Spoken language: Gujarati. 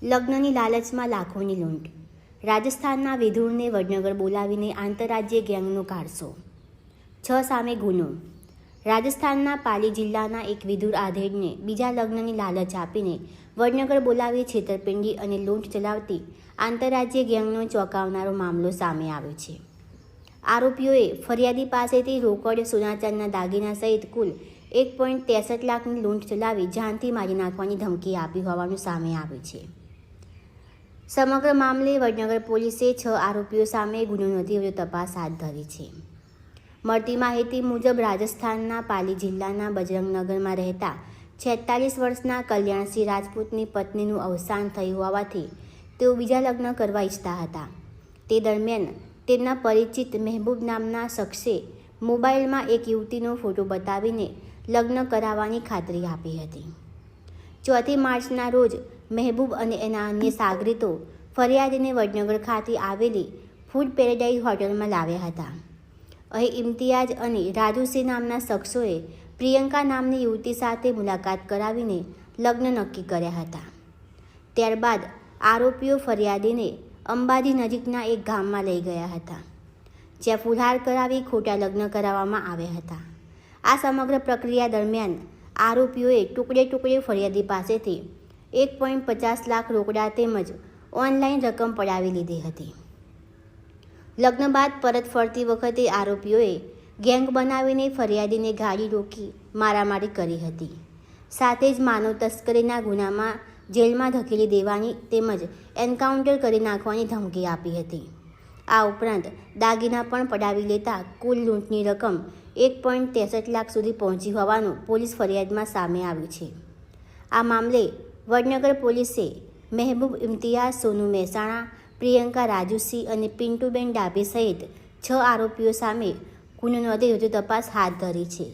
લગ્નની લાલચમાં લાખોની લૂંટ. રાજસ્થાનના વિધુરને વડનગર બોલાવીને આંતરરાજ્ય ગેંગનો કારસો. 6 સામે ગુનો. રાજસ્થાનના પાલી જિલ્લાના એક વિધુર આધેડને બીજા લગ્નની લાલચ આપીને વડનગર બોલાવી છેતરપિંડી અને લૂંટ ચલાવતી આંતરરાજ્ય ગેંગનો ચોંકાવનારો મામલો સામે આવ્યો છે. આરોપીઓએ ફરિયાદી પાસેથી રોકડ, સોના ચાંદીના દાગીના સહિત કુલ 1.63 લાખની લૂંટ ચલાવી જાનથી મારી નાખવાની ધમકી આપી હોવાનું સામે આવ્યું છે. સમગ્ર મામલે વડનગર પોલીસે 6 આરોપીઓ સામે ગુનો નોંધી વધુ તપાસ હાથ ધરી છે. મળતી માહિતી મુજબ રાજસ્થાનના પાલી જિલ્લાના બજરંગનગરમાં રહેતા 46 વર્ષના કલ્યાણસિંહ રાજપૂતની પત્નીનું અવસાન થયું હોવાથી તેઓ બીજા લગ્ન કરવા ઈચ્છતા હતા. તે દરમિયાન તેમના પરિચિત મહેબૂબ નામના શખ્સે મોબાઈલમાં એક યુવતીનો ફોટો બતાવીને લગ્ન કરાવવાની ખાતરી આપી હતી. 4 માર્ચના રોજ મહેબૂબ અને એના અન્ય સાગરીતો ફરિયાદીને વડનગર ખાતે આવેલી ફૂડ પેરેડાઇઝ હોટલમાં લાવ્યા હતા. અહીં ઇમ્તિયાઝ અને રાજુસિંહ નામના શખ્સોએ પ્રિયંકા નામની યુવતી સાથે મુલાકાત કરાવીને લગ્ન નક્કી કર્યા હતા. ત્યારબાદ આરોપીઓ ફરિયાદીને અંબાજી નજીકના એક ગામમાં લઈ ગયા હતા, જ્યાં ફુલહાર કરાવી ખોટા લગ્ન કરાવવામાં આવ્યા હતા. આ સમગ્ર પ્રક્રિયા દરમિયાન આરોપીઓએ ટુકડે ફરિયાદી પાસેથી 1.50 લાખ રોકડા તેમજ ઓનલાઈન રકમ પડાવી લીધી હતી. લગ્ન બાદ પરત ફરતી વખતે આરોપીઓએ ગેંગ બનાવીને ફરિયાદીને ગાડી રોકી મારામારી કરી હતી. સાથે જ માનવ તસ્કરીના ગુનામાં જેલમાં ધકેલી દેવાની તેમજ એન્કાઉન્ટર કરી નાખવાની ધમકી આપી હતી. આ ઉપરાંત દાગીના પણ પડાવી લેતા કુલ લૂંટની રકમ 1.63 લાખ સુધી પહોંચી હોવાનું પોલીસ ફરિયાદમાં સામે આવ્યું છે. આ મામલે વડનગર પોલીસે મહેબૂબ ઇમ્તિયાઝ, સોનુ મહેસાણા, પ્રિયંકા રાજુસિંહ અને પિન્ટુબેન ડાભી સહિત 6 આરોપીઓ સામે ગુનો નોંધી વધુ તપાસ હાથ ધરી છે.